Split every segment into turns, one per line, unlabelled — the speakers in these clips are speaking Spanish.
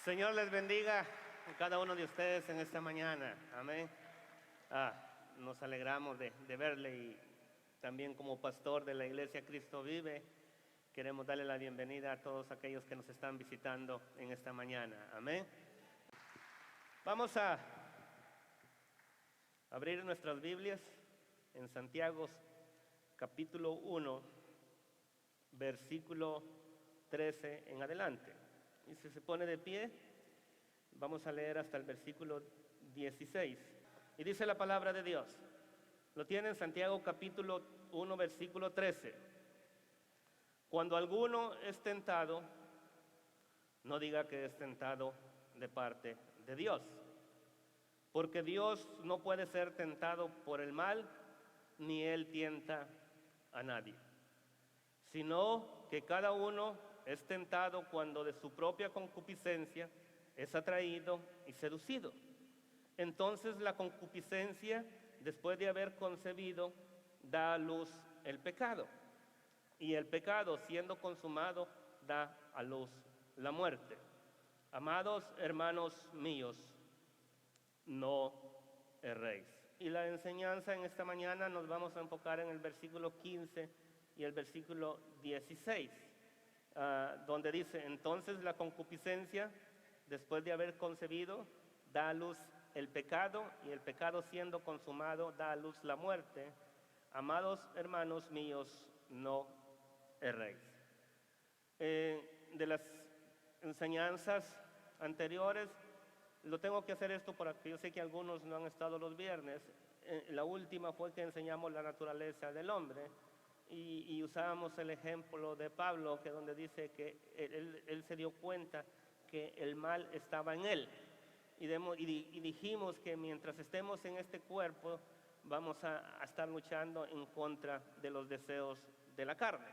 Señor les bendiga a cada uno de ustedes en esta mañana. Amén. Nos alegramos de verle y también como pastor de la Iglesia Cristo Vive, queremos darle la bienvenida a todos aquellos que nos están visitando en esta mañana. Amén. Vamos a abrir nuestras Biblias en Santiago capítulo 1, versículo 13 en adelante. Y si se pone de pie, vamos a leer hasta el versículo 16. Y dice la palabra de Dios. Lo tiene en Santiago capítulo 1, versículo 13. Cuando alguno es tentado, no diga que es tentado de parte de Dios. Porque Dios no puede ser tentado por el mal, ni Él tienta a nadie. Sino que cada uno es tentado cuando de su propia concupiscencia es atraído y seducido. Entonces la concupiscencia, después de haber concebido, da a luz el pecado. Y el pecado, siendo consumado, da a luz la muerte. Amados hermanos míos, no erréis. Y la enseñanza en esta mañana nos vamos a enfocar en el versículo 15 y el versículo 16. Donde dice, entonces la concupiscencia, después de haber concebido, da a luz el pecado, y el pecado siendo consumado, da a luz la muerte. Amados hermanos míos, no erréis. De las enseñanzas anteriores, lo tengo que hacer esto porque yo sé que algunos no han estado los viernes. La última fue que enseñamos la naturaleza del hombre. Y usábamos el ejemplo de Pablo, que donde dice que él se dio cuenta que el mal estaba en él. Y dijimos que mientras estemos en este cuerpo, vamos a estar luchando en contra de los deseos de la carne.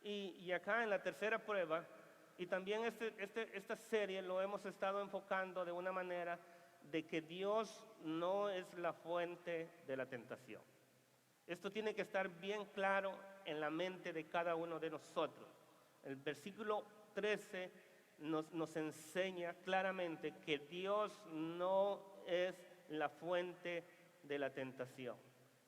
Y acá en la tercera prueba, y también esta serie lo hemos estado enfocando de una manera de que Dios no es la fuente de la tentación. Esto tiene que estar bien claro en la mente de cada uno de nosotros. El versículo 13 nos enseña claramente que Dios no es la fuente de la tentación.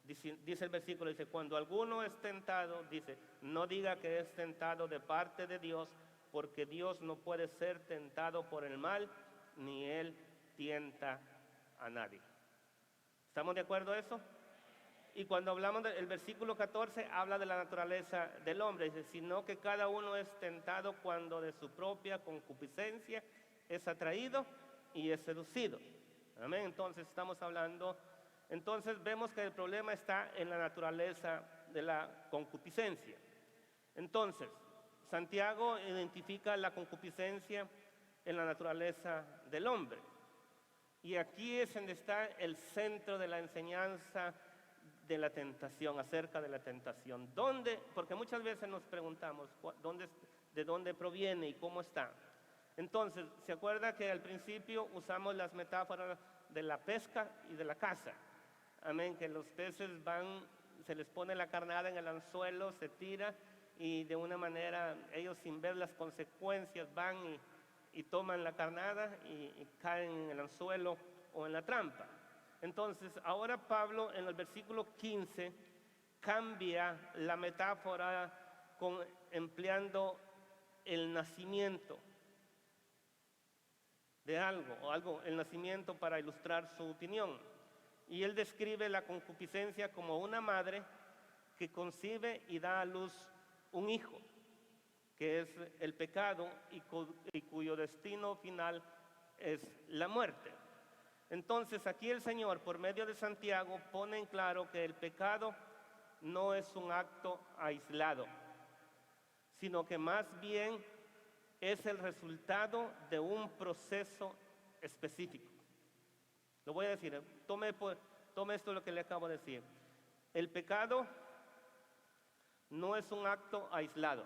Dice el versículo, dice, cuando alguno es tentado, dice, no diga que es tentado de parte de Dios, porque Dios no puede ser tentado por el mal, ni Él tienta a nadie. ¿Estamos de acuerdo a eso? Y cuando hablamos del versículo 14, habla de la naturaleza del hombre. Dice, sino que cada uno es tentado cuando de su propia concupiscencia es atraído y es seducido. Amén. Entonces estamos hablando, entonces vemos que el problema está en la naturaleza de la concupiscencia. Entonces, Santiago identifica la concupiscencia en la naturaleza del hombre. Y aquí es donde está el centro de la enseñanza de la tentación, acerca de la tentación. ¿Dónde? Porque muchas veces nos preguntamos de dónde proviene y cómo está. Entonces, ¿se acuerda que al principio usamos las metáforas de la pesca y de la caza? Amén, que los peces van, se les pone la carnada en el anzuelo, se tira y de una manera ellos sin ver las consecuencias van y toman la carnada y caen en el anzuelo o en la trampa. Entonces, ahora Pablo en el versículo 15 cambia la metáfora empleando el nacimiento de algo, el nacimiento para ilustrar su opinión. Y él describe la concupiscencia como una madre que concibe y da a luz un hijo, que es el pecado y cuyo destino final es la muerte. Entonces aquí el Señor, por medio de Santiago, pone en claro que el pecado no es un acto aislado, sino que más bien es el resultado de un proceso específico. Lo voy a decir, tome esto lo que le acabo de decir. El pecado no es un acto aislado,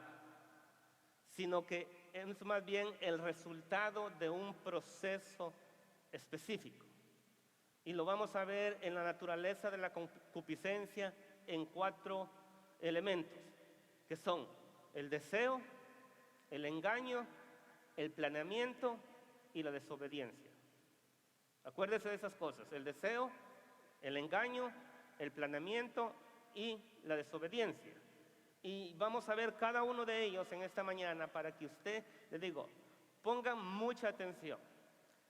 sino que es más bien el resultado de un proceso específico. Y lo vamos a ver en la naturaleza de la concupiscencia en 4 elementos, que son el deseo, el engaño, el planeamiento y la desobediencia. Acuérdese de esas cosas: el deseo, el engaño, el planeamiento y la desobediencia. Y vamos a ver cada uno de ellos en esta mañana para que usted, le digo, ponga mucha atención.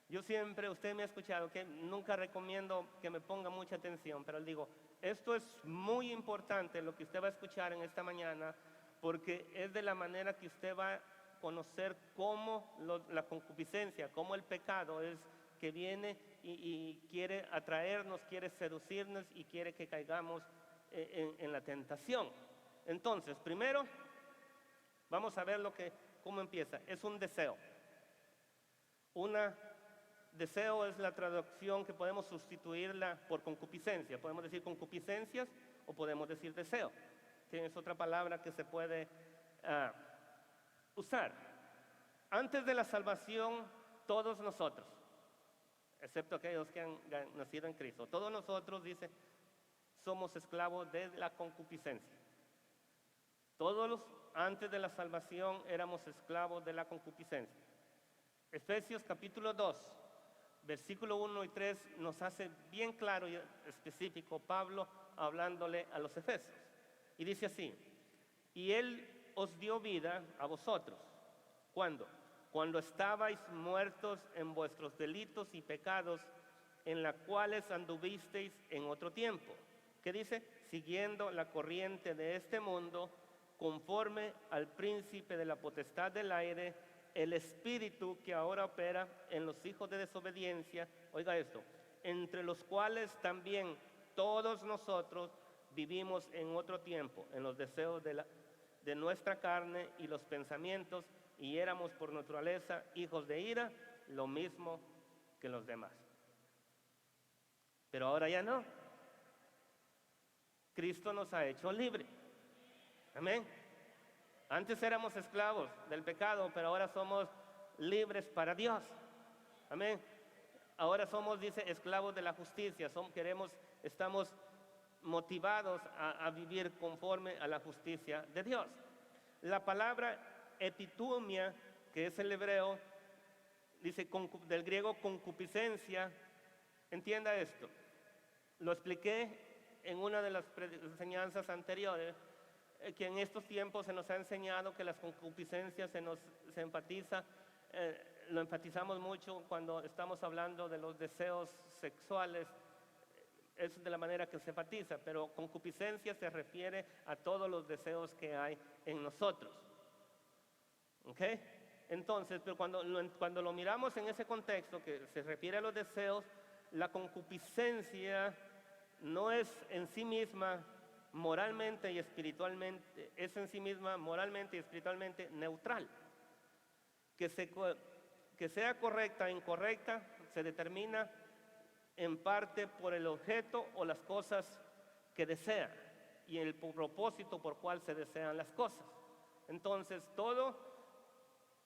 Yo siempre, usted me ha escuchado que nunca recomiendo que me ponga mucha atención, pero le digo, esto es muy importante lo que usted va a escuchar en esta mañana, porque es de la manera que usted va a conocer cómo la concupiscencia, cómo el pecado es que viene y quiere atraernos, quiere seducirnos y quiere que caigamos en la tentación. Entonces, primero, vamos a ver cómo empieza. Es un deseo. Deseo es la traducción que podemos sustituirla por concupiscencia. Podemos decir concupiscencias o podemos decir deseo. Es otra palabra que se puede usar. Antes de la salvación, todos nosotros, excepto aquellos que han nacido en Cristo, todos nosotros, dice, somos esclavos de la concupiscencia. Antes de la salvación éramos esclavos de la concupiscencia. Efesios capítulo 2, versículo 1 y 3 nos hace bien claro y específico Pablo hablándole a los efesios. Y dice así: y Él os dio vida a vosotros. ¿Cuándo? Cuando estabais muertos en vuestros delitos y pecados, en los cuales anduvisteis en otro tiempo. ¿Qué dice? Siguiendo la corriente de este mundo, conforme al príncipe de la potestad del aire, el espíritu que ahora opera en los hijos de desobediencia. Oiga esto: entre los cuales también todos nosotros vivimos en otro tiempo, en los deseos de nuestra carne y los pensamientos, y éramos por naturaleza hijos de ira, lo mismo que los demás. Pero ahora ya no. Cristo nos ha hecho libres. Amén. Antes éramos esclavos del pecado, pero ahora somos libres para Dios. Amén. Ahora somos, dice, esclavos de la justicia. Estamos motivados a vivir conforme a la justicia de Dios. La palabra epitumia, que es el hebreo, dice del griego concupiscencia. Entienda esto. Lo expliqué en una de las enseñanzas anteriores, que en estos tiempos se nos ha enseñado que las concupiscencias lo enfatizamos mucho cuando estamos hablando de los deseos sexuales. Es de la manera que se enfatiza, pero concupiscencia se refiere a todos los deseos que hay en nosotros. ¿Ok? Entonces, pero cuando lo miramos en ese contexto que se refiere a los deseos, la concupiscencia no es en sí misma moralmente y espiritualmente, es en sí misma moralmente y espiritualmente neutral. Que sea correcta o incorrecta se determina en parte por el objeto o las cosas que desea y el propósito por cual se desean las cosas. Entonces, todo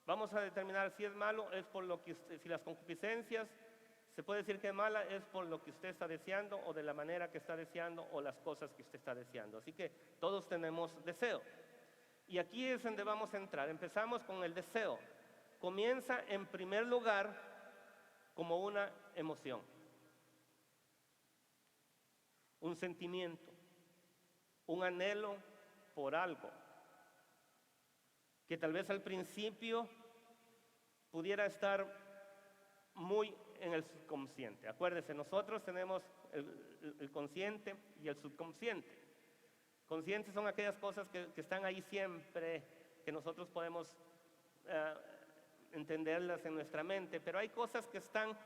vamos a determinar si es malo, es por lo que si las concupiscencias se puede decir que es mala, es por lo que usted está deseando o de la manera que está deseando o las cosas que usted está deseando. Así que todos tenemos deseo. Y aquí es donde vamos a entrar. Empezamos con el deseo. Comienza en primer lugar como una emoción, un sentimiento, un anhelo por algo que tal vez al principio pudiera estar muy en el subconsciente. Acuérdese, nosotros tenemos el consciente y el subconsciente. Conscientes son aquellas cosas que están ahí siempre, que nosotros podemos entenderlas en nuestra mente, pero hay cosas que están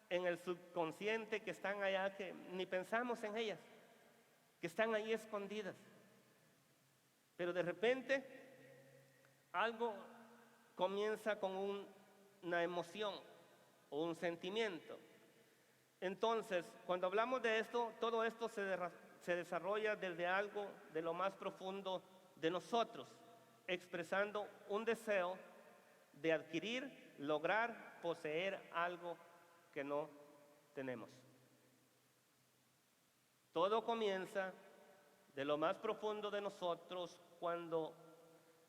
en el subconsciente, que están allá, que ni pensamos en ellas, que están ahí escondidas. Pero de repente algo comienza con una emoción o un sentimiento. Entonces, cuando hablamos de esto, todo esto se desarrolla desde algo de lo más profundo de nosotros, expresando un deseo de adquirir, lograr, poseer algo que no tenemos. Todo comienza de lo más profundo de nosotros cuando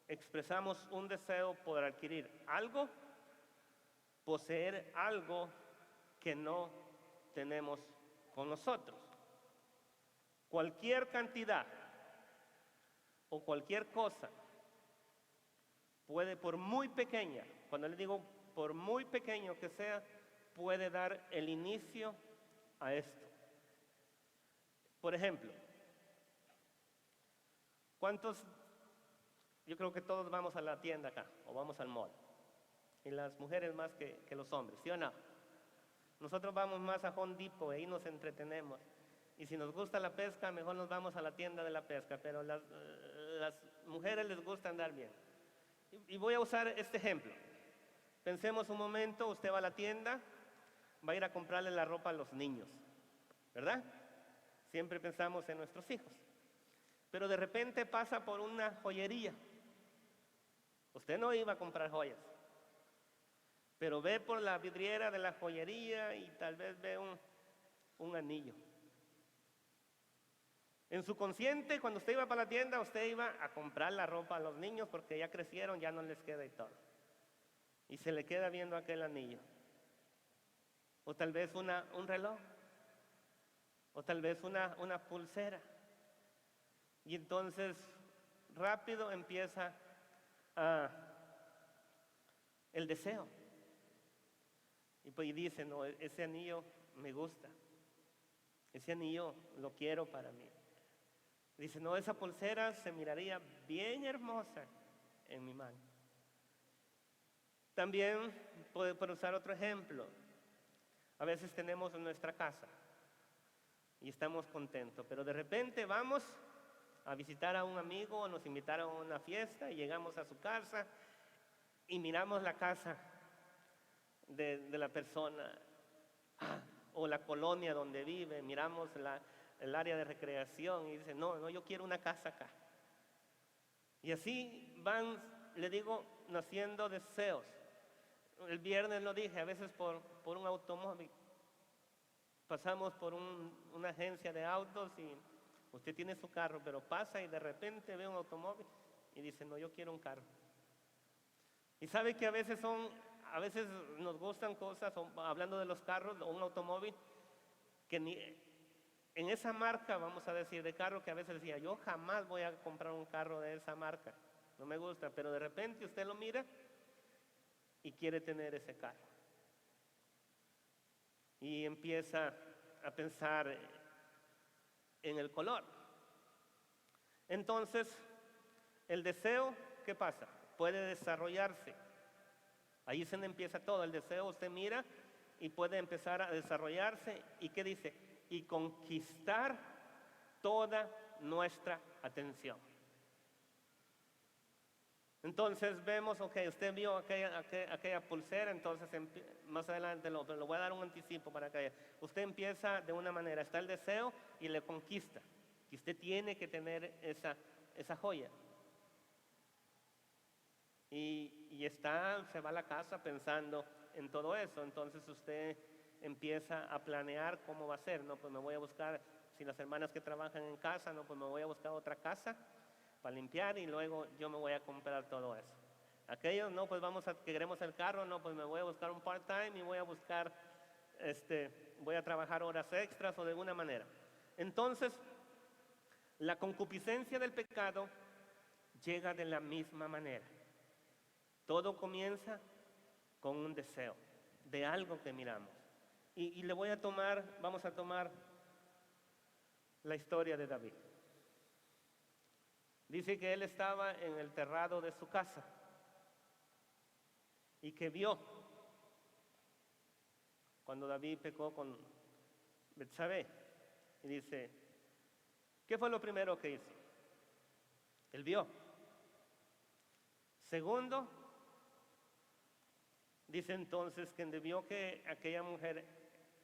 expresamos un deseo por adquirir algo poseer algo que no tenemos con nosotros. Cualquier cantidad o cualquier cosa puede, por muy pequeña, cuando le digo por muy pequeño que sea, puede dar el inicio a esto. Por ejemplo, ¿cuántos? Yo creo que todos vamos a la tienda acá, o vamos al mall. Y las mujeres más que los hombres, ¿sí o no? Nosotros vamos más a Home Depot, ahí nos entretenemos. Y si nos gusta la pesca, mejor nos vamos a la tienda de la pesca, pero las mujeres les gusta andar bien. Y voy a usar este ejemplo. Pensemos un momento, usted va a la tienda, va a ir a comprarle la ropa a los niños, ¿verdad? Siempre pensamos en nuestros hijos. Pero de repente pasa por una joyería. Usted no iba a comprar joyas, pero ve por la vidriera de la joyería y tal vez ve un anillo. En su consciente, cuando usted iba para la tienda, usted iba a comprar la ropa a los niños porque ya crecieron, ya no les queda y todo. Y se le queda viendo aquel anillo. O tal vez un reloj. O tal vez una pulsera. Y entonces rápido empieza el deseo. Y pues dice, no, ese anillo me gusta. Ese anillo lo quiero para mí. Dice, no, esa pulsera se miraría bien hermosa en mi mano. También puedo usar otro ejemplo. A veces tenemos en nuestra casa y estamos contentos, pero de repente vamos a visitar a un amigo o nos invitaron a una fiesta y llegamos a su casa y miramos la casa de la persona o la colonia donde vive, miramos el área de recreación y dice, no, yo quiero una casa acá. Y así van, le digo, naciendo deseos. El viernes lo dije, a veces por un automóvil. Pasamos por una agencia de autos y usted tiene su carro, pero pasa y de repente ve un automóvil y dice, no, yo quiero un carro. Y sabe que a veces nos gustan cosas, hablando de los carros, o un automóvil, que ni en esa marca, vamos a decir, de carro, que a veces decía, yo jamás voy a comprar un carro de esa marca, no me gusta, pero de repente usted lo mira y quiere tener ese carro. Y empieza a pensar en el color. Entonces, el deseo, ¿qué pasa? Puede desarrollarse. Ahí se empieza todo. El deseo usted mira y puede empezar a desarrollarse. ¿Y qué dice? Y conquistar toda nuestra atención. Entonces vemos, ok, usted vio aquella pulsera, entonces más adelante lo voy a dar un anticipo para que usted empieza de una manera, está el deseo y le conquista, que usted tiene que tener esa joya. Y se va a la casa pensando en todo eso, entonces usted empieza a planear cómo va a ser, no, pues me voy a buscar, si las hermanas que trabajan en casa, no, pues me voy a buscar otra casa para limpiar y luego yo me voy a comprar todo eso. Aquellos, no, pues queremos el carro, no, pues me voy a buscar un part-time y voy a buscar, voy a trabajar horas extras o de alguna manera. Entonces, la concupiscencia del pecado llega de la misma manera. Todo comienza con un deseo de algo que miramos. Y vamos a tomar la historia de David. Dice que él estaba en el terrado de su casa y que vio cuando David pecó con Betsabé. Y dice, ¿qué fue lo primero que hizo? Él vio. Segundo, dice entonces que vio que aquella mujer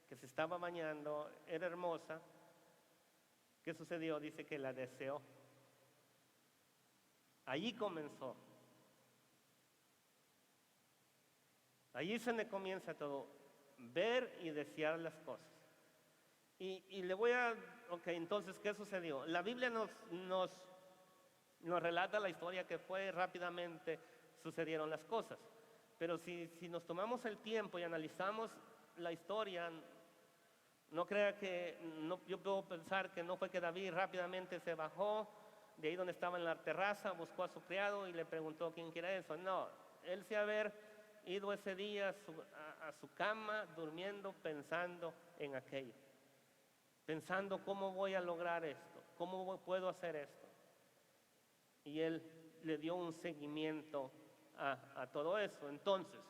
que se estaba bañando era hermosa. ¿Qué sucedió? Dice que la deseó. Allí comenzó. Allí se le comienza todo. Ver y desear las cosas. Y le voy a... Ok, entonces, ¿qué sucedió? La Biblia nos relata la historia que fue rápidamente sucedieron las cosas. Pero si nos tomamos el tiempo y analizamos la historia, no crea que, yo puedo pensar que no fue que David rápidamente se bajó de ahí donde estaba en la terraza, buscó a su criado y le preguntó quién quiere eso. No, él se haber ido ese día a su cama, durmiendo, pensando en aquello. Pensando cómo voy a lograr esto, cómo puedo hacer esto. Y él le dio un seguimiento a todo eso. Entonces,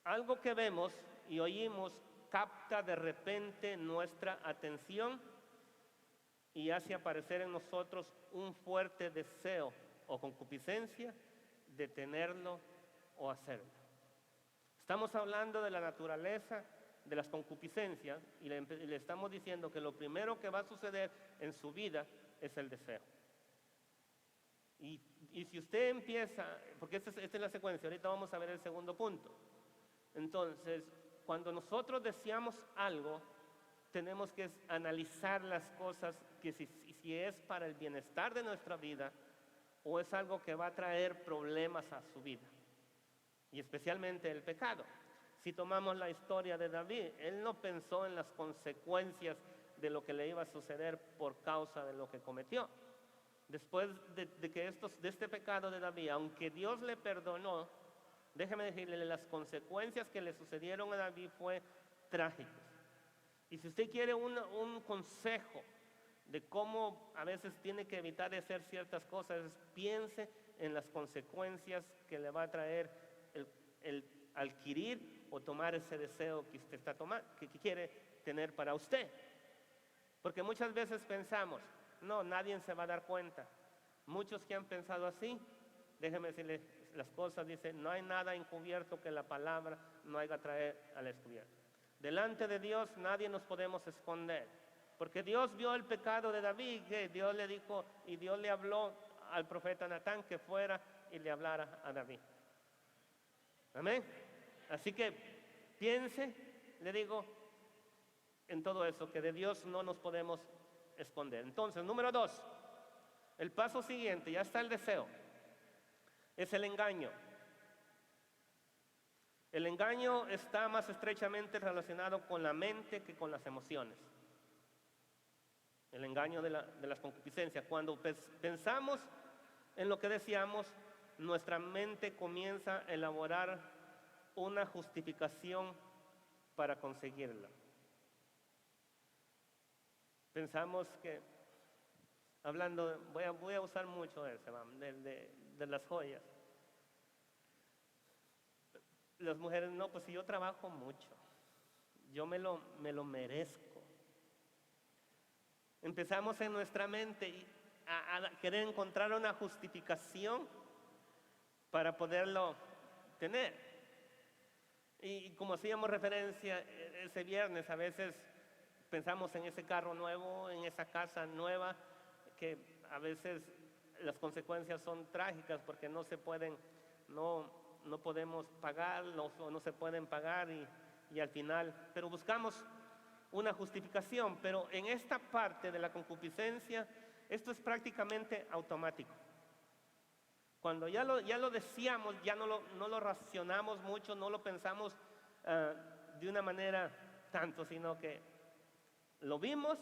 algo que vemos y oímos capta de repente nuestra atención y hace aparecer en nosotros un fuerte deseo o concupiscencia de tenerlo o hacerlo. Estamos hablando de la naturaleza de las concupiscencias y le estamos diciendo que lo primero que va a suceder en su vida es el deseo. Y si usted empieza, porque esta es la secuencia, ahorita vamos a ver el segundo punto. Entonces, cuando nosotros deseamos algo, tenemos que analizar las cosas, que si es para el bienestar de nuestra vida o es algo que va a traer problemas a su vida, y especialmente el pecado. Si tomamos la historia de David, él no pensó en las consecuencias de lo que le iba a suceder por causa de lo que cometió. Después de este pecado de David, aunque Dios le perdonó, déjeme decirle, las consecuencias que le sucedieron a David fue trágicas. Y si usted quiere un consejo de cómo a veces tiene que evitar de hacer ciertas cosas, piense en las consecuencias que le va a traer el adquirir o tomar ese deseo que usted está tomando, que quiere tener para usted. Porque muchas veces pensamos, no, nadie se va a dar cuenta. Muchos que han pensado así, déjenme decirles las cosas, dice, no hay nada encubierto que la palabra no haya traer al descubierto. Delante de Dios nadie nos podemos esconder, porque Dios vio el pecado de David, que Dios le dijo y Dios le habló al profeta Natán que fuera y le hablara a David. Amén. Así que piense, le digo, en todo eso, que de Dios no nos podemos esconder. Entonces, número 2, el paso siguiente, ya está el deseo, es el engaño. El engaño está más estrechamente relacionado con la mente que con las emociones. El engaño de las concupiscencias. Cuando pensamos en lo que deseamos, nuestra mente comienza a elaborar una justificación para conseguirla. Pensamos que, hablando, voy a usar mucho ese, de las joyas. Las mujeres, no, pues si yo trabajo mucho, yo me lo merezco. Empezamos en nuestra mente a querer encontrar una justificación para poderlo tener. Y como hacíamos referencia ese viernes, a veces pensamos en ese carro nuevo, en esa casa nueva, que a veces las consecuencias son trágicas porque no se pueden, no podemos pagar, no se pueden pagar y al final, pero buscamos una justificación. Pero en esta parte de la concupiscencia, esto es prácticamente automático. Cuando ya lo deseamos, ya no lo racionamos mucho, no lo pensamos de una manera tanto, sino que lo vimos,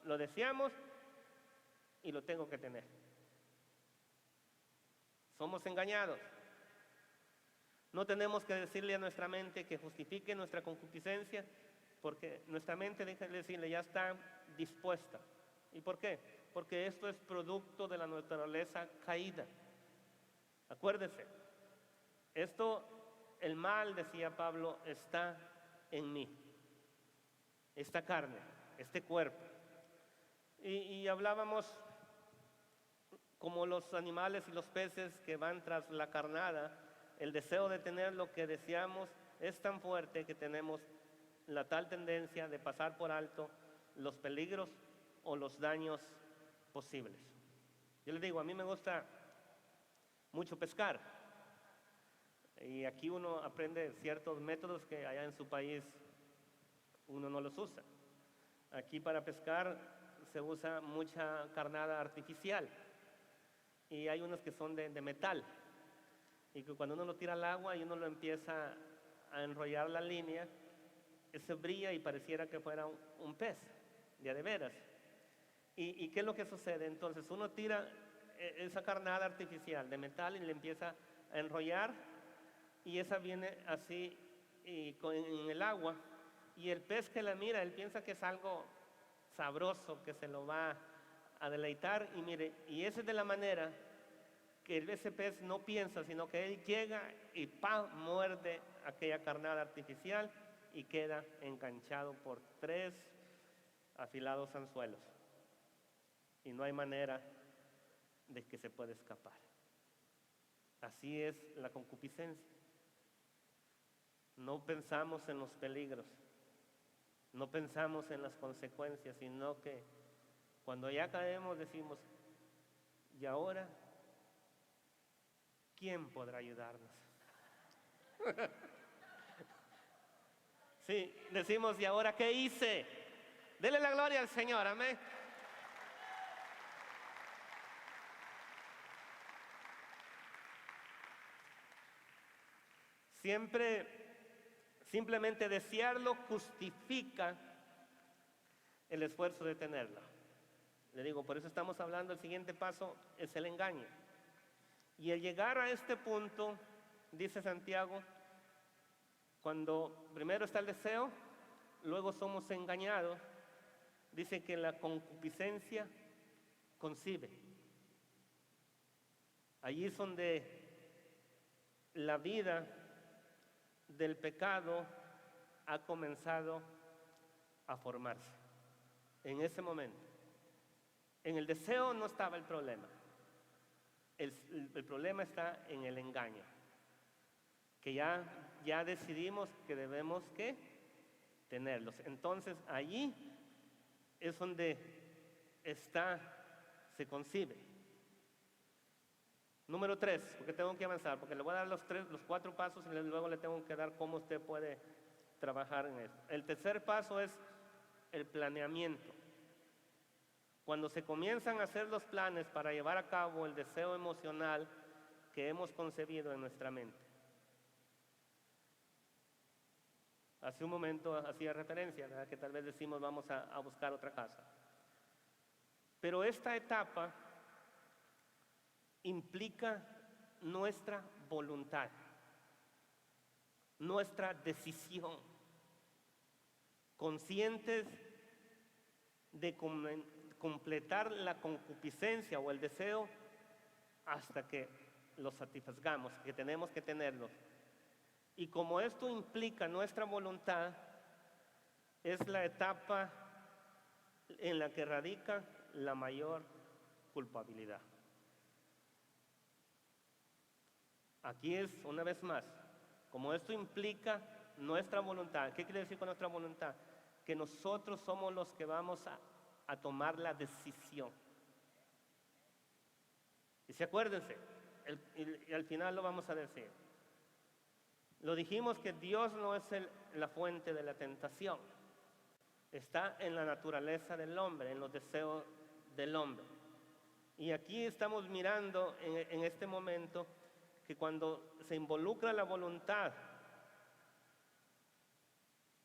lo deseamos y lo tengo que tener. Somos engañados. No tenemos que decirle a nuestra mente que justifique nuestra concupiscencia, porque nuestra mente, déjenme decirle, ya está dispuesta. ¿Y por qué? Porque esto es producto de la naturaleza caída. Acuérdese, el mal, decía Pablo, está en mí. Esta carne, este cuerpo. Y hablábamos como los animales y los peces que van tras la carnada. El deseo de tener lo que deseamos es tan fuerte que tenemos la tal tendencia de pasar por alto los peligros o los daños posibles. Yo les digo, a mí me gusta mucho pescar y aquí uno aprende ciertos métodos que allá en su país uno no los usa. Aquí para pescar se usa mucha carnada artificial y hay unos que son de metal. y que cuando uno lo tira al agua y uno lo empieza a enrollar la línea, ese brilla y pareciera que fuera un pez, de veras. ¿Y qué es lo que sucede? Entonces uno tira esa carnada artificial de metal y le empieza a enrollar, y esa viene así en el agua, y el pez que la mira, él piensa que es algo sabroso, que se lo va a deleitar, y mire, y esa es de la manera que ese pez no piensa, sino que él llega y ¡pam!, muerde aquella carnada artificial y queda enganchado por 3 afilados anzuelos, y no hay manera de que se pueda escapar. Así es la concupiscencia. No pensamos en los peligros, no pensamos en las consecuencias, sino que cuando ya caemos decimos, ¿y ahora quién podrá ayudarnos? Sí, decimos, ¿y ahora qué hice? Dele la gloria al Señor, amén. Simplemente desearlo justifica el esfuerzo de tenerlo. Le digo, por eso estamos hablando, el siguiente paso es el engaño. Y al llegar a este punto, dice Santiago, cuando primero está el deseo, luego somos engañados, dice que la concupiscencia concibe. Allí es donde la vida del pecado ha comenzado a formarse. En ese momento, en el deseo no estaba el problema. El problema está en el engaño, que ya decidimos que debemos que tenerlos. Entonces allí es donde se concibe. Número 3, porque tengo que avanzar, porque le voy a dar los 4 pasos y luego le tengo que dar cómo usted puede trabajar en esto. El tercer paso es el planeamiento. Cuando se comienzan a hacer los planes para llevar a cabo el deseo emocional que hemos concebido en nuestra mente. Hace un momento hacía referencia, ¿verdad?, que tal vez decimos vamos a buscar otra casa. Pero esta etapa implica nuestra voluntad, nuestra decisión, conscientes de completar la concupiscencia o el deseo hasta que lo satisfagamos, que tenemos que tenerlo. Y como esto implica nuestra voluntad, es la etapa en la que radica la mayor culpabilidad. Aquí es, una vez más, como esto implica nuestra voluntad. ¿Qué quiere decir con nuestra voluntad? Que nosotros somos los que vamos a tomar la decisión. Y si acuérdense, y al final lo vamos a decir. Lo dijimos que Dios no es la fuente de la tentación. Está en la naturaleza del hombre, en los deseos del hombre. Y aquí estamos mirando en este momento que cuando se involucra la voluntad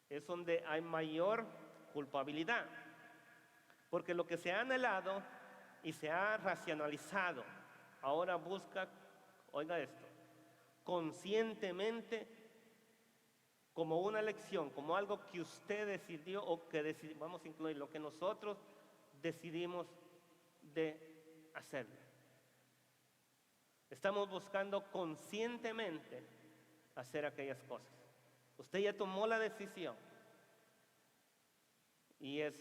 es donde hay mayor culpabilidad, porque lo que se ha anhelado y se ha racionalizado ahora busca, oiga esto, conscientemente, como una elección, como algo que usted decidió o que vamos a incluir lo que nosotros decidimos de hacerlo. Estamos buscando conscientemente hacer aquellas cosas. Usted ya tomó la decisión y es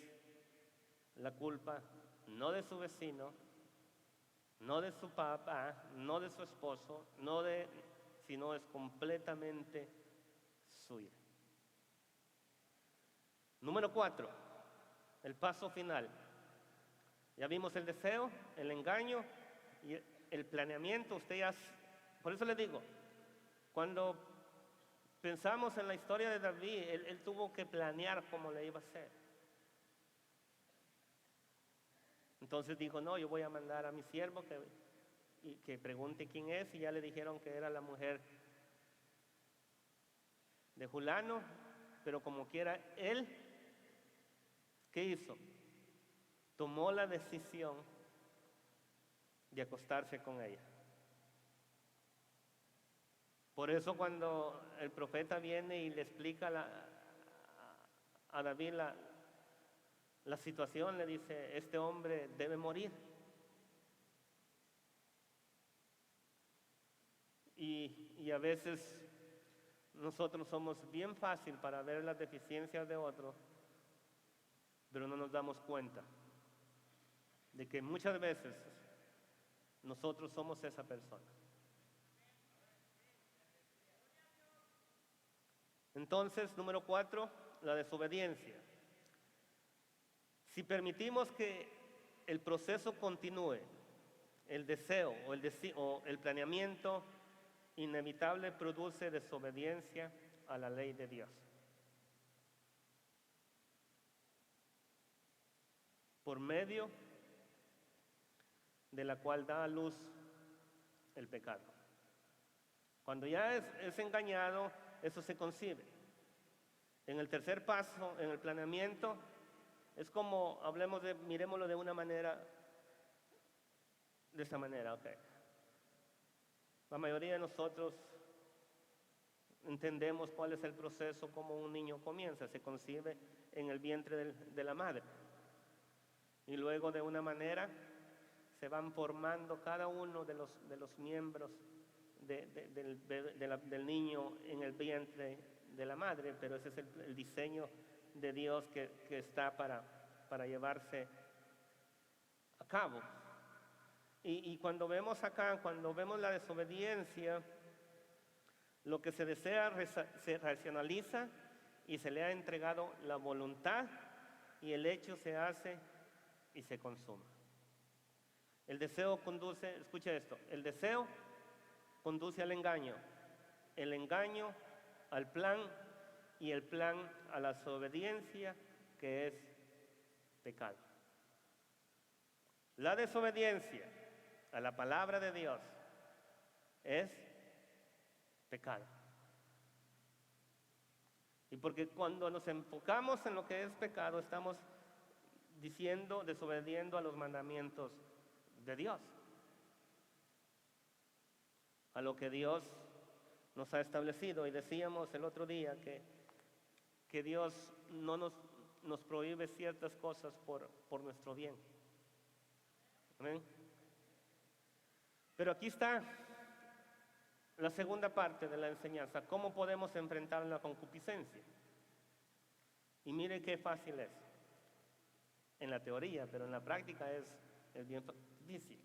la culpa no de su vecino, no de su papá, no de su esposo, sino es completamente suya. Número 4, el paso final. Ya vimos el deseo, el engaño y el planeamiento. Por eso le digo, cuando pensamos en la historia de David, él tuvo que planear cómo le iba a hacer. Entonces dijo, no, yo voy a mandar a mi siervo y que pregunte quién es, y ya le dijeron que era la mujer de Julano, pero como quiera, él, ¿qué hizo? Tomó la decisión de acostarse con ella. Por eso cuando el profeta viene y le explica a David la situación, le dice, este hombre debe morir. Y a veces nosotros somos bien fácil para ver las deficiencias de otros, pero no nos damos cuenta de que muchas veces nosotros somos esa persona. Entonces, número 4, la desobediencia. Si permitimos que el proceso continúe, el deseo o el planeamiento inevitable produce desobediencia a la ley de Dios. Por medio de la cual da a luz el pecado. Cuando ya es engañado, eso se concibe. En el tercer paso, en el planeamiento, es como, miremoslo de una manera, de esta manera, ok. La mayoría de nosotros entendemos cuál es el proceso, como un niño comienza, se concibe en el vientre de la madre. Y luego de una manera se van formando cada uno de los miembros del niño en el vientre de la madre, pero ese es el diseño de Dios que está para llevarse a cabo. Y cuando vemos acá, cuando vemos la desobediencia, lo que se desea se racionaliza y se le ha entregado la voluntad y el hecho se hace y se consuma. El deseo conduce, escucha esto, el deseo conduce al engaño, el engaño al plan y el plan a la desobediencia, que es pecado. La desobediencia a la palabra de Dios es pecado. Y porque cuando nos enfocamos en lo que es pecado, estamos desobediendo a los mandamientos de Dios, a lo que Dios nos ha establecido. Y decíamos el otro día que Dios no nos prohíbe ciertas cosas por nuestro bien. ¿Amén? Pero aquí está la segunda parte de la enseñanza, cómo podemos enfrentar la concupiscencia. Y mire qué fácil es en la teoría, pero en la práctica es bien difícil.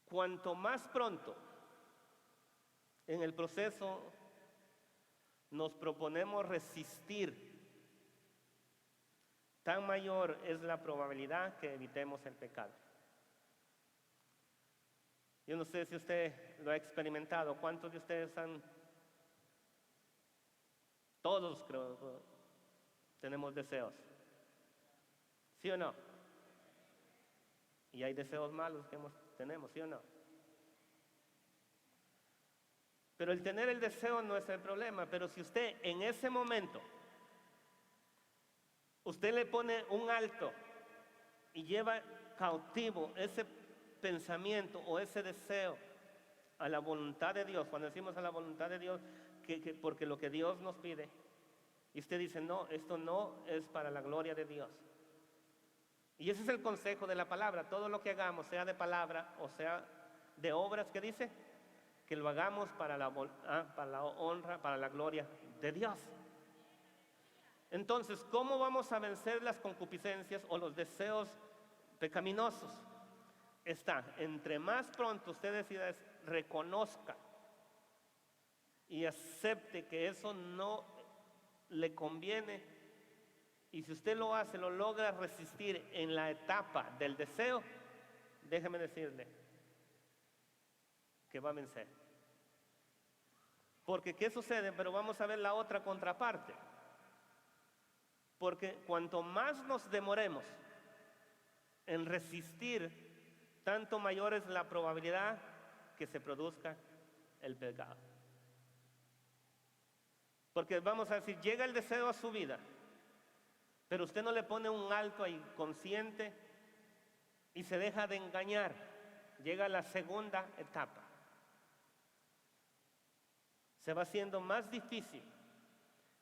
Cuanto más pronto en el proceso nos proponemos resistir, tan mayor es la probabilidad que evitemos el pecado. Yo no sé si usted lo ha experimentado. ¿Cuántos de ustedes todos creo, tenemos deseos? ¿Sí o no? Y hay deseos malos que tenemos, ¿sí o no? Pero el tener el deseo no es el problema. Pero si usted en ese momento, usted le pone un alto y lleva cautivo ese pensamiento o ese deseo a la voluntad de Dios, cuando decimos a la voluntad de Dios, porque lo que Dios nos pide, y usted dice, no, esto no es para la gloria de Dios. Y ese es el consejo de la palabra. Todo lo que hagamos, sea de palabra o sea de obras, ¿qué dice? Que lo hagamos para la honra, para la gloria de Dios. Entonces, ¿cómo vamos a vencer las concupiscencias o los deseos pecaminosos? Entre más pronto usted decida, reconozca y acepte que eso no le conviene, y si usted lo hace, lo logra resistir en la etapa del deseo, déjeme decirle que va a vencer. Porque ¿qué sucede? Pero vamos a ver la otra contraparte. Porque cuanto más nos demoremos en resistir tanto mayor es la probabilidad que se produzca el pecado. Porque vamos a decir, llega el deseo a su vida, pero usted no le pone un alto ahí consciente y se deja de engañar. Llega la segunda etapa. Se va haciendo más difícil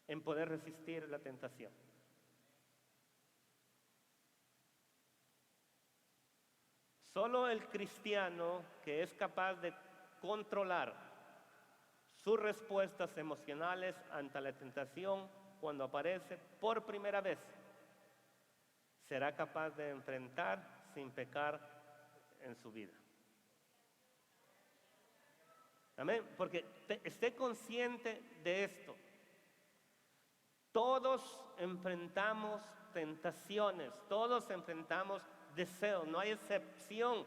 en poder resistir la tentación. Solo el cristiano que es capaz de controlar sus respuestas emocionales ante la tentación cuando aparece por primera vez será capaz de enfrentar sin pecar en su vida. Amén. Porque esté consciente de esto. Todos enfrentamos tentaciones, todos enfrentamos deseos, no hay excepción.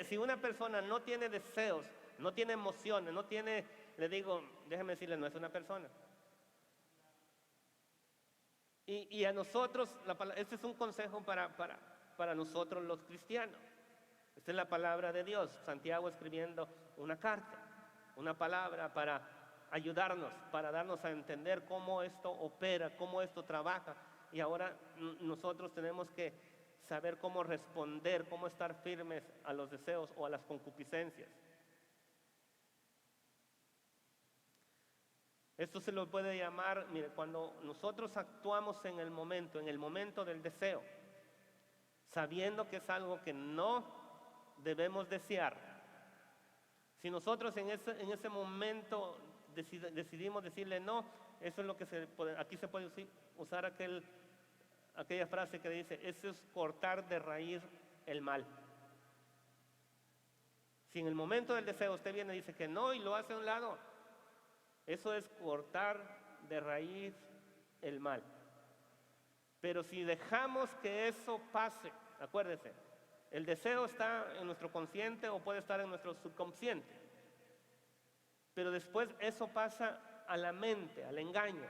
Si una persona no tiene deseos, no tiene emociones, no tiene, le digo, déjeme decirle, no es una persona. Y a nosotros, este es un consejo para nosotros los cristianos. Esta es la palabra de Dios. Santiago escribiendo una carta, una palabra para ayudarnos, para darnos a entender cómo esto opera, cómo esto trabaja. Y ahora nosotros tenemos que saber cómo responder, cómo estar firmes a los deseos o a las concupiscencias. Esto se lo puede llamar, mire, cuando nosotros actuamos en el momento del deseo, sabiendo que es algo que no debemos desear. Si nosotros en ese momento decidimos decirle no, eso es lo que aquí se puede usar aquella frase que dice, eso es cortar de raíz el mal. Si en el momento del deseo usted viene y dice que no y lo hace a un lado, eso es cortar de raíz el mal. Pero si dejamos que eso pase, acuérdese, el deseo está en nuestro consciente o puede estar en nuestro subconsciente. Pero después eso pasa a la mente, al engaño.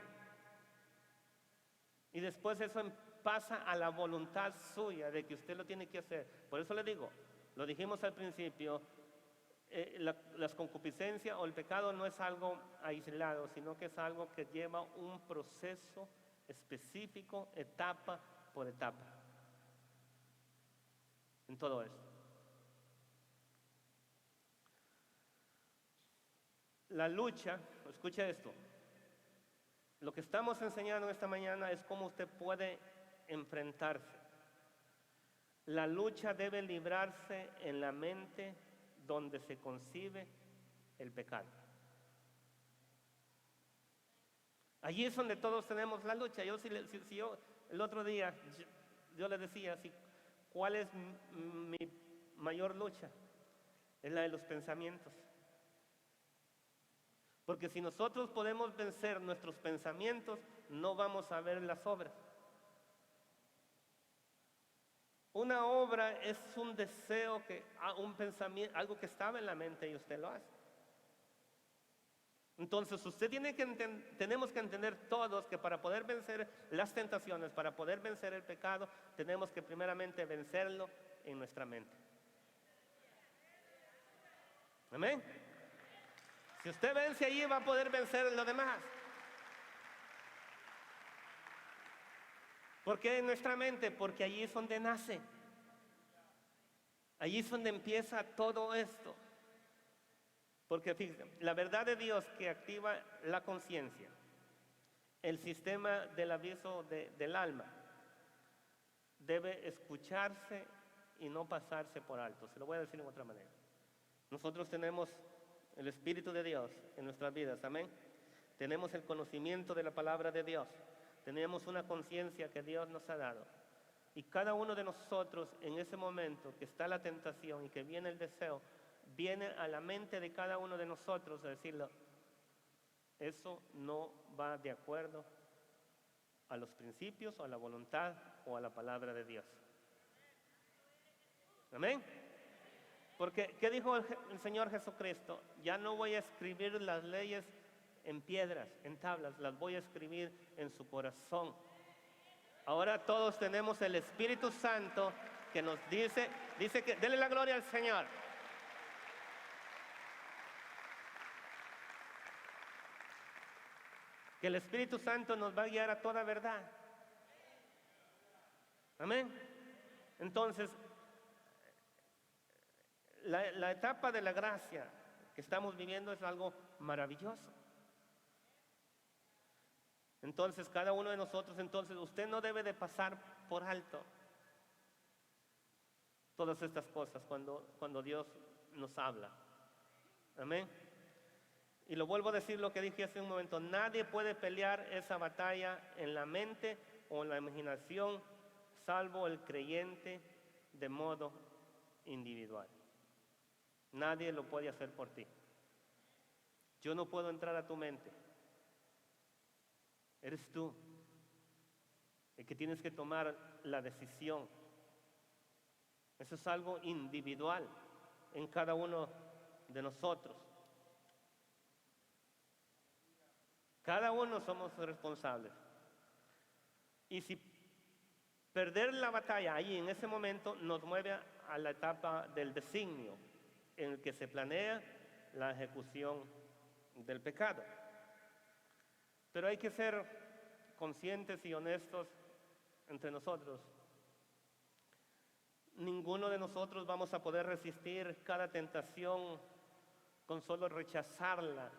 Y después eso pasa a la voluntad suya de que usted lo tiene que hacer. Por eso le digo, lo dijimos al principio, las concupiscencias o el pecado no es algo aislado, sino que es algo que lleva un proceso específico, etapa por etapa. En todo esto. La lucha, escuche esto, lo que estamos enseñando esta mañana es cómo usted puede enfrentarse. La lucha debe librarse en la mente donde se concibe el pecado. Allí es donde todos tenemos la lucha. Yo el otro día yo le decía, ¿cuál es mi mayor lucha? Es la de los pensamientos. Porque si nosotros podemos vencer nuestros pensamientos, no vamos a ver las obras. Una obra es un deseo, un pensamiento, algo que estaba en la mente y usted lo hace. Entonces tenemos que entender todos que para poder vencer las tentaciones, para poder vencer el pecado, tenemos que primeramente vencerlo en nuestra mente. Amén. Si usted vence allí, va a poder vencer lo demás. ¿Por qué en nuestra mente? Porque allí es donde nace. Allí es donde empieza todo esto. Porque fíjense, la verdad de Dios que activa la conciencia, el sistema del aviso del alma, debe escucharse y no pasarse por alto. Se lo voy a decir en otra manera. Nosotros tenemos el Espíritu de Dios en nuestras vidas, amén. Tenemos el conocimiento de la palabra de Dios. Tenemos una conciencia que Dios nos ha dado. Y cada uno de nosotros en ese momento que está la tentación y que viene el deseo, viene a la mente de cada uno de nosotros a decirle, eso no va de acuerdo a los principios o a la voluntad o a la palabra de Dios. Amén. Porque, ¿qué dijo el Señor Jesucristo? Ya no voy a escribir las leyes en piedras, en tablas, las voy a escribir en su corazón. Ahora todos tenemos el Espíritu Santo que nos dice que, dele la gloria al Señor. Que el Espíritu Santo nos va a guiar a toda verdad. Amén. Entonces, la etapa de la gracia que estamos viviendo es algo maravilloso. Entonces, cada uno de nosotros, usted no debe de pasar por alto todas estas cosas cuando Dios nos habla. Amén. Y lo vuelvo a decir lo que dije hace un momento, nadie puede pelear esa batalla en la mente o en la imaginación, salvo el creyente de modo individual. Nadie lo puede hacer por ti. Yo no puedo entrar a tu mente. Eres tú el que tienes que tomar la decisión. Eso es algo individual en cada uno de nosotros. Cada uno somos responsables. Y si perder la batalla ahí en ese momento nos mueve a la etapa del designio, en el que se planea la ejecución del pecado. Pero hay que ser conscientes y honestos entre nosotros. Ninguno de nosotros vamos a poder resistir cada tentación con solo rechazarla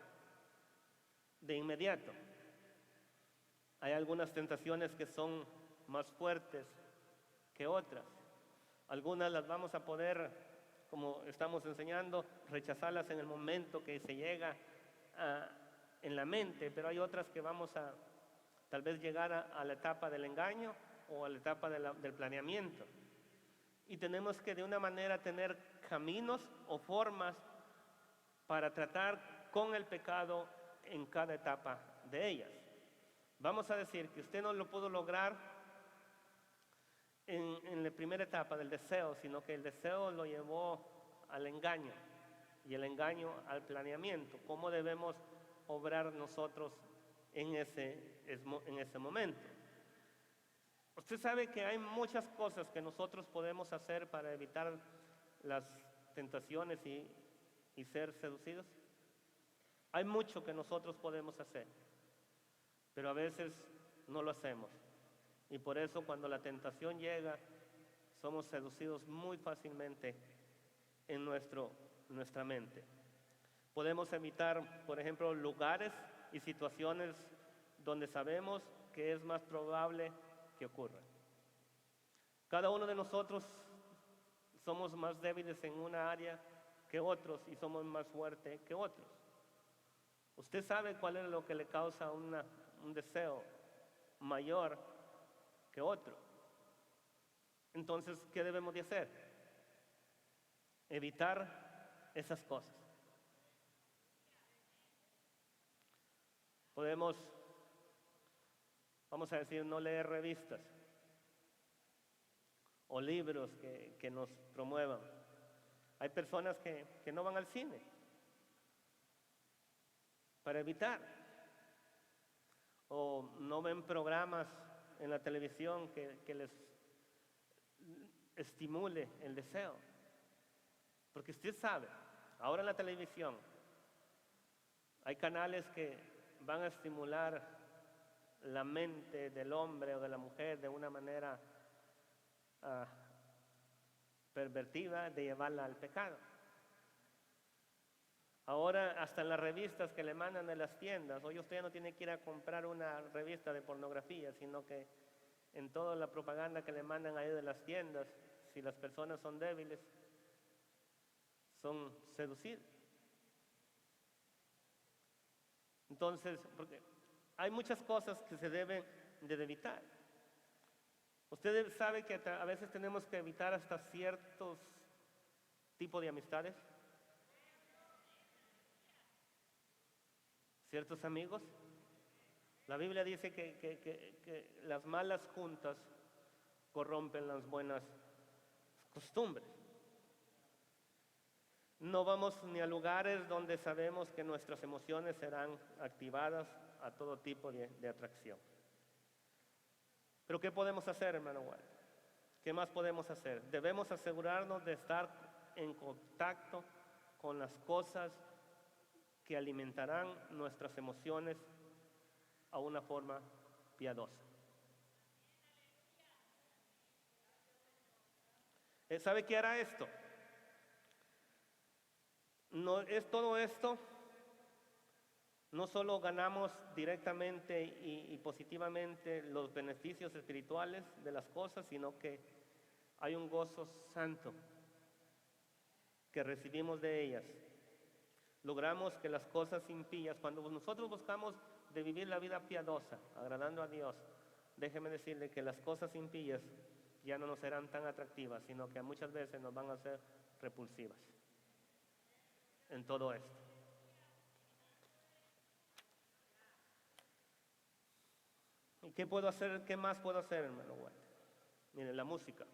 de inmediato. Hay algunas tentaciones que son más fuertes que otras. Algunas las vamos a poder, como estamos enseñando, rechazarlas en el momento que se llega en la mente, pero hay otras que vamos a tal vez llegar a la etapa del engaño o a la etapa del planeamiento. Y tenemos que de una manera tener caminos o formas para tratar con el pecado en cada etapa de ellas. Vamos a decir que usted no lo pudo lograr en la primera etapa del deseo, sino que el deseo lo llevó al engaño y el engaño al planeamiento. ¿Cómo debemos obrar nosotros en ese momento? Usted sabe que hay muchas cosas que nosotros podemos hacer para evitar las tentaciones y ser seducidos. Hay mucho que nosotros podemos hacer, pero a veces no lo hacemos. Y por eso cuando la tentación llega, somos seducidos muy fácilmente en nuestra mente. Podemos evitar, por ejemplo, lugares y situaciones donde sabemos que es más probable que ocurra. Cada uno de nosotros somos más débiles en una área que otros y somos más fuertes que otros. Usted sabe cuál es lo que le causa un deseo mayor que otro. Entonces, ¿qué debemos de hacer? Evitar esas cosas. Podemos, vamos a decir, no leer revistas o libros que nos promuevan. Hay personas que no van al cine para evitar, o no ven programas en la televisión que les estimule el deseo. Porque usted sabe, ahora en la televisión hay canales que van a estimular la mente del hombre o de la mujer de una manera pervertida de llevarla al pecado. Ahora hasta en las revistas que le mandan de las tiendas, hoy usted no tiene que ir a comprar una revista de pornografía, sino que en toda la propaganda que le mandan ahí de las tiendas, si las personas son débiles, son seducidas. Entonces, porque hay muchas cosas que se deben de evitar. Usted sabe que a veces tenemos que evitar hasta ciertos tipos de amistades, ciertos amigos. La Biblia dice que las malas juntas corrompen las buenas costumbres. No vamos ni a lugares donde sabemos que nuestras emociones serán activadas a todo tipo de atracción. Pero ¿qué podemos hacer, hermano Walter? ¿Qué más podemos hacer? Debemos asegurarnos de estar en contacto con las cosas que alimentarán nuestras emociones a una forma piadosa. ¿Sabe qué hará esto? No es todo esto. No solo ganamos directamente y positivamente los beneficios espirituales de las cosas, sino que hay un gozo santo que recibimos de ellas. Logramos que las cosas impías, cuando nosotros buscamos de vivir la vida piadosa, agradando a Dios, déjeme decirle que las cosas impías ya no nos serán tan atractivas, sino que muchas veces nos van a ser repulsivas en todo esto. ¿Y qué puedo hacer? ¿Qué más puedo hacer, hermano Walter? Miren, la música.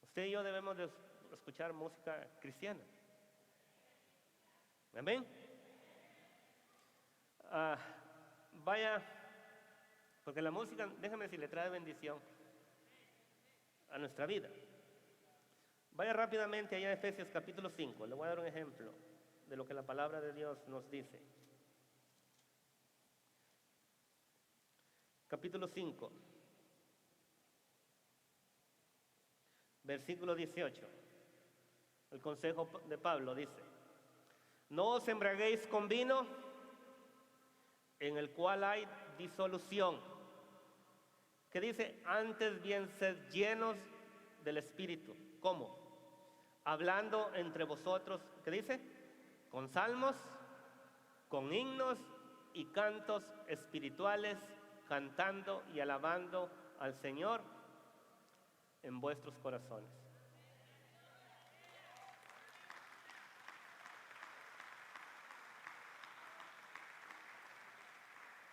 Usted y yo debemos de escuchar música cristiana. ¿Amén? Vaya, porque la música, déjame decir, le trae bendición a nuestra vida. Vaya rápidamente allá a Efesios capítulo 5. Le voy a dar un ejemplo de lo que la palabra de Dios nos dice. Capítulo 5, versículo 18. El consejo de Pablo dice: no os embriaguéis con vino, en el cual hay disolución. Que dice: antes bien sed llenos del Espíritu. ¿Cómo? Hablando entre vosotros, ¿qué dice? Con salmos, con himnos y cantos espirituales, cantando y alabando al Señor en vuestros corazones.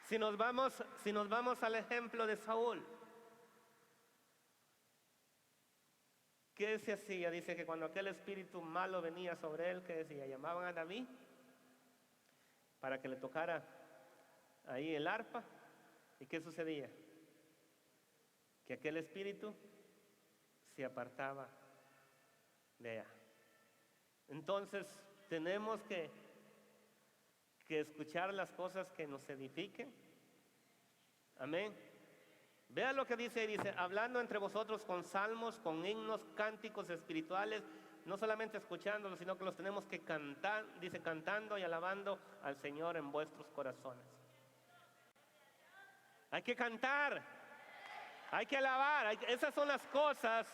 Si nos vamos al ejemplo de Saúl, ¿qué se hacía? Dice que cuando aquel espíritu malo venía sobre él, ¿qué decía? Llamaban a David para que le tocara ahí el arpa. ¿Y qué sucedía? Que aquel espíritu se apartaba de ella. Entonces tenemos que escuchar las cosas que nos edifiquen. Amén. Vea lo que dice, hablando entre vosotros con salmos, con himnos, cánticos espirituales, no solamente escuchándolos, sino que los tenemos que cantar, dice, cantando y alabando al Señor en vuestros corazones. Hay que cantar, hay que alabar, esas son las cosas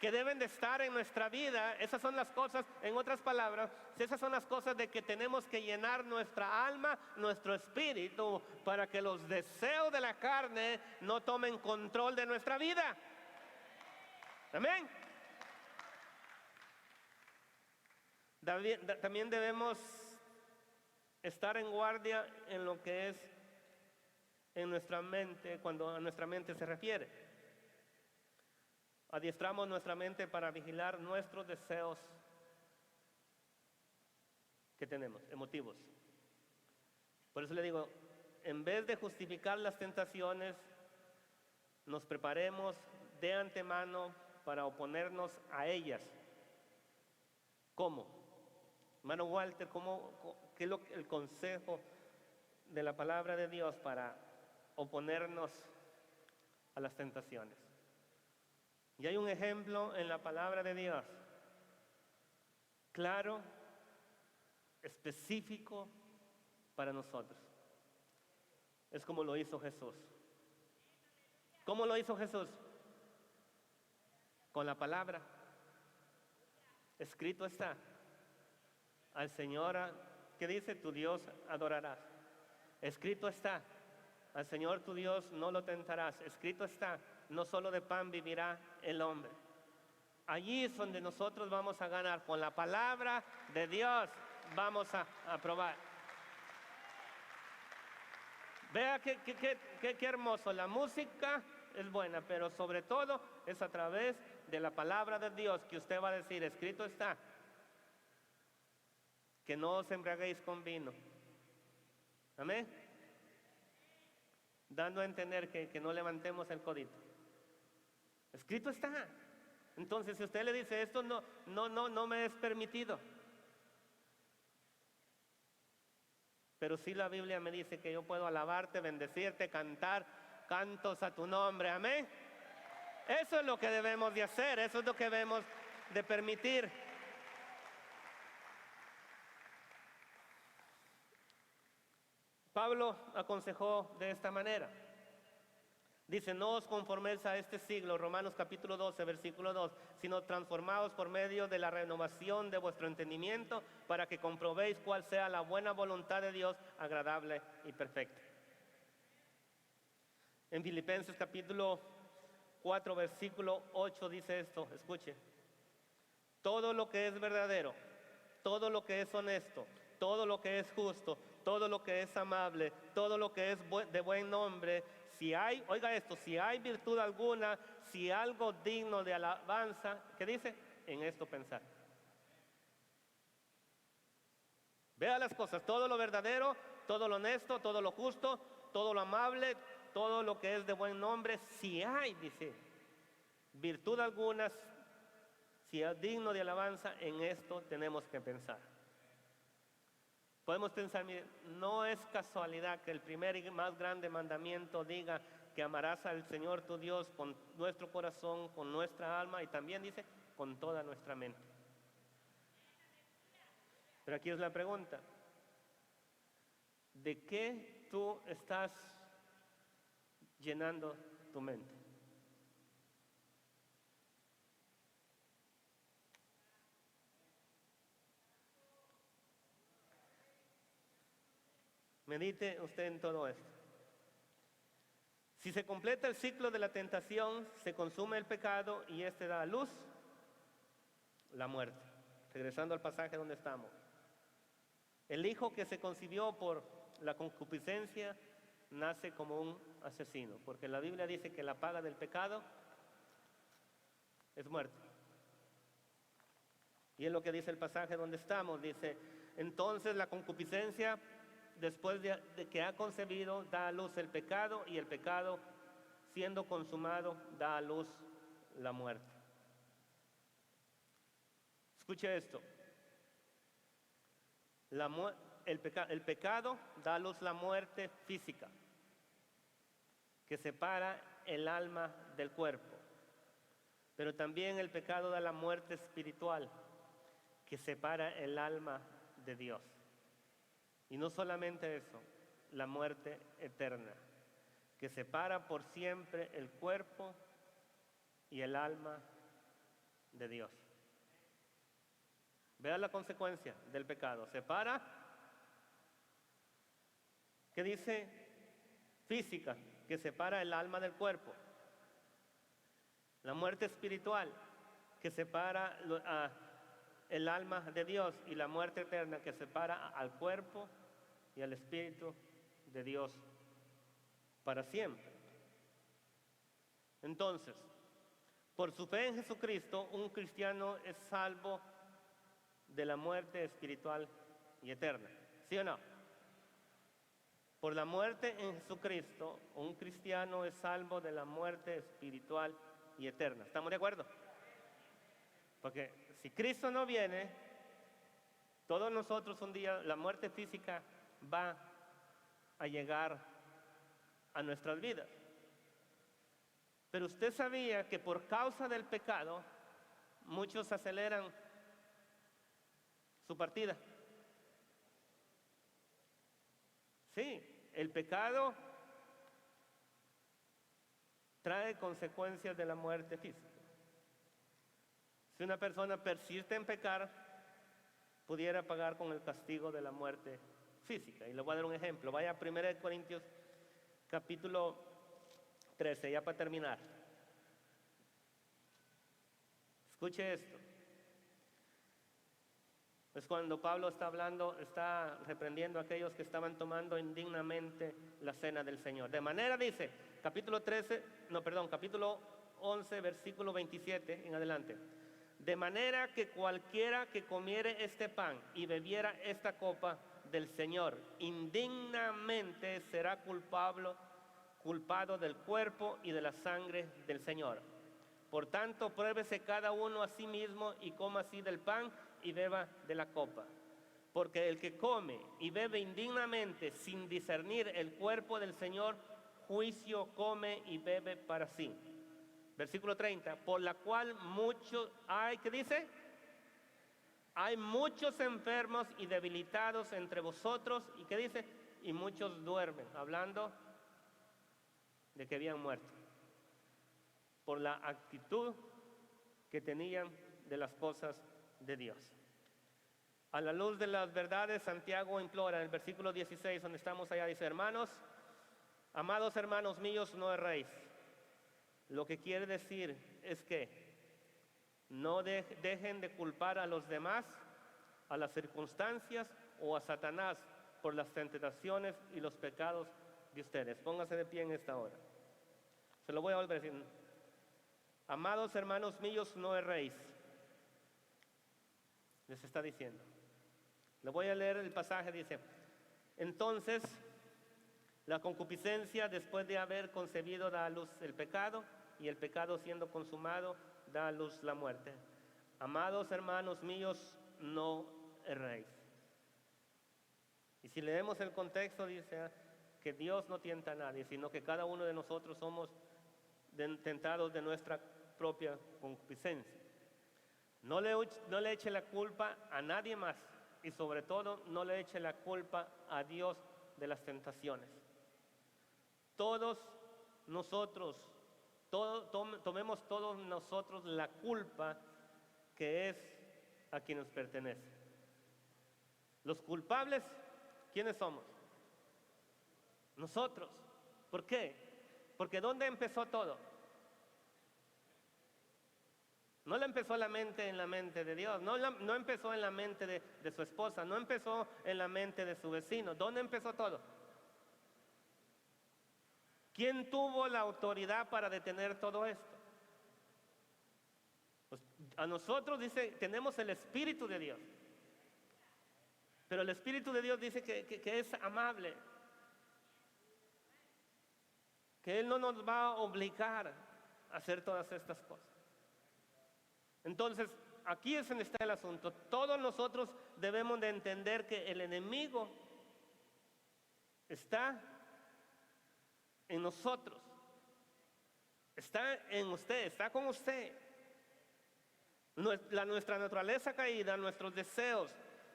que deben de estar en nuestra vida. Esas son las cosas, en otras palabras, esas son las cosas de que tenemos que llenar nuestra alma, nuestro espíritu, para que los deseos de la carne no tomen control de nuestra vida. Amén. También debemos estar en guardia en lo que es en nuestra mente, cuando a nuestra mente se refiere. Adiestramos nuestra mente para vigilar nuestros deseos que tenemos, emotivos. Por eso le digo, en vez de justificar las tentaciones, nos preparemos de antemano para oponernos a ellas. ¿Cómo? Hermano Walter, ¿qué es el consejo de la palabra de Dios para oponernos a las tentaciones? Y hay un ejemplo en la palabra de Dios, claro, específico para nosotros. Es como lo hizo Jesús. ¿Cómo lo hizo Jesús? Con la palabra. Escrito está: al Señor, ¿qué dice? Tu Dios adorarás. Escrito está: al Señor tu Dios no lo tentarás. Escrito está: no solo de pan vivirá el hombre. Allí es donde nosotros vamos a ganar. Con la palabra de Dios vamos a probar. Vea qué hermoso. La música es buena, pero sobre todo es a través de la palabra de Dios que usted va a decir: escrito está que no os embriaguéis con vino. Amén. dando a entender que no levantemos el codito. Escrito está. Entonces, si usted le dice, esto no me es permitido, pero sí la Biblia me dice que yo puedo alabarte, bendecirte, cantar cantos a tu nombre, amén. Eso es lo que debemos de hacer, eso es lo que debemos de permitir. Pablo aconsejó de esta manera. Dice, no os conforméis a este siglo, Romanos capítulo 12, versículo 2, sino transformaos por medio de la renovación de vuestro entendimiento para que comprobéis cuál sea la buena voluntad de Dios, agradable y perfecta. En Filipenses capítulo 4, versículo 8 dice esto, escuche. Todo lo que es verdadero, todo lo que es honesto, todo lo que es justo, todo lo que es amable, todo lo que es de buen nombre, si hay, oiga esto, si hay virtud alguna, si algo digno de alabanza, ¿qué dice? En esto pensar. Vea las cosas, todo lo verdadero, todo lo honesto, todo lo justo, todo lo amable, todo lo que es de buen nombre, si hay, dice, virtud alguna, si es digno de alabanza, en esto tenemos que pensar. Podemos pensar, mire, no es casualidad que el primer y más grande mandamiento diga que amarás al Señor tu Dios con nuestro corazón, con nuestra alma y también dice con toda nuestra mente. Pero aquí es la pregunta, ¿de qué tú estás llenando tu mente? Medite usted en todo esto. Si se completa el ciclo de la tentación, se consume el pecado y este da a luz la muerte. Regresando al pasaje donde estamos. El hijo que se concibió por la concupiscencia nace como un asesino, porque la Biblia dice que la paga del pecado es muerte. Y es lo que dice el pasaje donde estamos, dice, entonces la concupiscencia, después de que ha concebido, da a luz el pecado, y el pecado, siendo consumado, da a luz la muerte. Escuche esto. El pecado da a luz la muerte física, que separa el alma del cuerpo. Pero también el pecado da la muerte espiritual, que separa el alma de Dios. Y no solamente eso, la muerte eterna, que separa por siempre el cuerpo y el alma de Dios. Vea la consecuencia del pecado. Separa, ¿qué dice? Física, que separa el alma del cuerpo. La muerte espiritual, que separa el alma de Dios, y la muerte eterna, que separa al cuerpo y al espíritu de Dios para siempre. Entonces, por su fe en Jesucristo, un cristiano es salvo de la muerte espiritual y eterna. ¿Sí o no? Por la muerte en Jesucristo, un cristiano es salvo de la muerte espiritual y eterna. ¿Estamos de acuerdo? Porque si Cristo no viene, todos nosotros un día, la muerte física va a llegar a nuestras vidas. Pero usted sabía que por causa del pecado, muchos aceleran su partida. Sí, el pecado trae consecuencias de la muerte física. Si una persona persiste en pecar, pudiera pagar con el castigo de la muerte física. Y le voy a dar un ejemplo. Vaya a 1 Corintios capítulo 13, ya para terminar. Escuche esto. Es cuando Pablo está hablando, está reprendiendo a aquellos que estaban tomando indignamente la cena del Señor. De manera, dice, capítulo 11, versículo 27 en adelante. De manera que cualquiera que comiere este pan y bebiera esta copa del Señor indignamente será culpable culpado del cuerpo y de la sangre del Señor. Por tanto, pruébese cada uno a sí mismo y coma así del pan y beba de la copa. Porque el que come y bebe indignamente sin discernir el cuerpo del Señor, juicio come y bebe para sí. Versículo 30, por la cual muchos hay, ¿qué dice? Hay muchos enfermos y debilitados entre vosotros, ¿y qué dice? Y muchos duermen, hablando de que habían muerto, por la actitud que tenían de las cosas de Dios. A la luz de las verdades, Santiago implora en el versículo 16, donde estamos allá, dice: hermanos, amados hermanos míos, no erréis. Lo que quiere decir es que no dejen de culpar a los demás, a las circunstancias o a Satanás por las tentaciones y los pecados de ustedes. Póngase de pie en esta hora. Se lo voy a volver a decir. Amados hermanos míos, no erréis. Les está diciendo. Le voy a leer el pasaje, dice: entonces, la concupiscencia, después de haber concebido, da a luz el pecado, y el pecado, siendo consumado, da a luz la muerte. Amados hermanos míos, no erréis. Y si leemos el contexto, dice que Dios no tienta a nadie, sino que cada uno de nosotros somos tentados de nuestra propia concupiscencia. No le eche la culpa a nadie más, y sobre todo no le eche la culpa a Dios de las tentaciones. Todos nosotros, tomemos todos nosotros la culpa que es a quien nos pertenece. Los culpables, ¿quiénes somos? Nosotros. ¿Por qué? Porque ¿dónde empezó todo? No le empezó en la mente de Dios, no empezó en la mente de su esposa, no empezó en la mente de su vecino. ¿Dónde empezó todo? ¿Quién tuvo la autoridad para detener todo esto? Pues a nosotros, dice, tenemos el Espíritu de Dios. Pero el Espíritu de Dios dice que es amable, que Él no nos va a obligar a hacer todas estas cosas. Entonces, aquí es donde está el asunto. Todos nosotros debemos de entender que el enemigo está en nosotros, está en usted, está con usted. Nuestra naturaleza caída, nuestros deseos,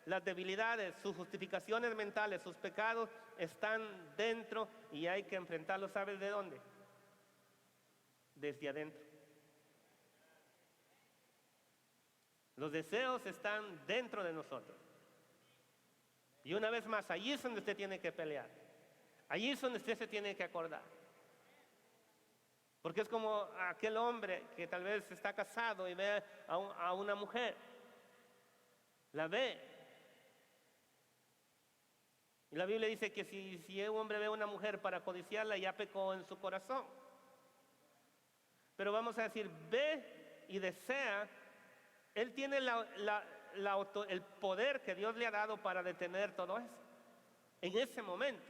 las debilidades, sus justificaciones mentales, sus pecados están dentro y hay que enfrentarlos. ¿Sabes de dónde? Desde adentro. Los deseos están dentro de nosotros. Y una vez más, allí es donde usted tiene que pelear. Allí es donde usted se tiene que acordar. Porque es como aquel hombre que tal vez está casado y ve a una mujer. La ve. Y la Biblia dice que si un hombre ve a una mujer para codiciarla, ya pecó en su corazón. Pero vamos a decir, ve y desea. Él tiene el poder que Dios le ha dado para detener todo eso. En ese momento.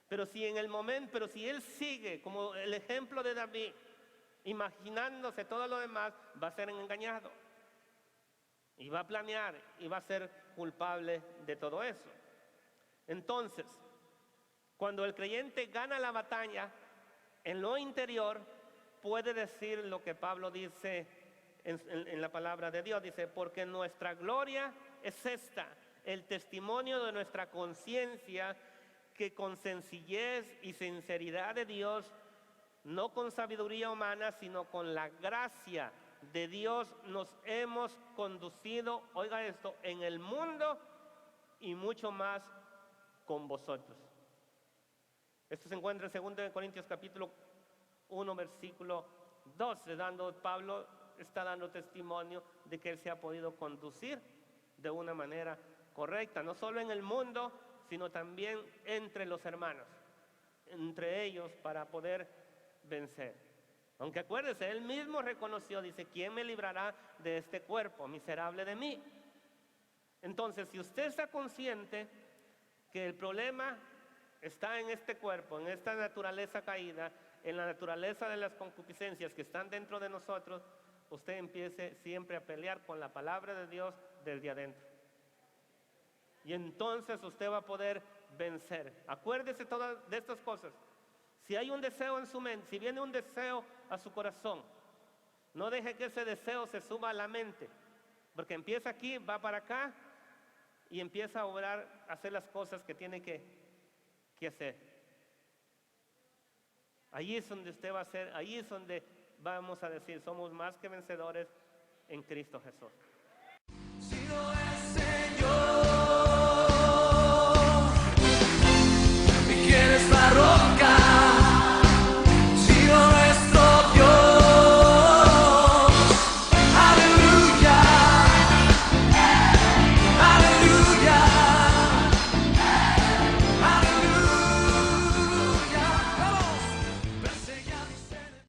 Pero si él sigue como el ejemplo de David, imaginándose todo lo demás, va a ser engañado. Y va a planear y va a ser culpable de todo eso. Entonces, cuando el creyente gana la batalla, en lo interior puede decir lo que Pablo dice en la palabra de Dios. Dice, porque nuestra gloria es esta, el testimonio de nuestra conciencia, que con sencillez y sinceridad de Dios, no con sabiduría humana, sino con la gracia de Dios, nos hemos conducido, oiga esto, en el mundo y mucho más con vosotros. Esto se encuentra en 2 Corintios capítulo 1, versículo 12, Pablo está dando testimonio de que él se ha podido conducir de una manera correcta, no solo en el mundo, sino también entre los hermanos, entre ellos, para poder vencer. Aunque acuérdese, él mismo reconoció, dice, ¿quién me librará de este cuerpo miserable de mí? Entonces, si usted está consciente que el problema está en este cuerpo, en esta naturaleza caída, en la naturaleza de las concupiscencias que están dentro de nosotros, usted empiece siempre a pelear con la palabra de Dios desde adentro. Y entonces usted va a poder vencer. Acuérdese todas de estas cosas. Si hay un deseo en su mente, si viene un deseo a su corazón, no deje que ese deseo se suba a la mente, porque empieza aquí, va para acá y empieza a obrar, a hacer las cosas que tiene que hacer. Ahí es donde usted va a hacer, ahí es donde vamos a decir, somos más que vencedores en Cristo Jesús. Si no es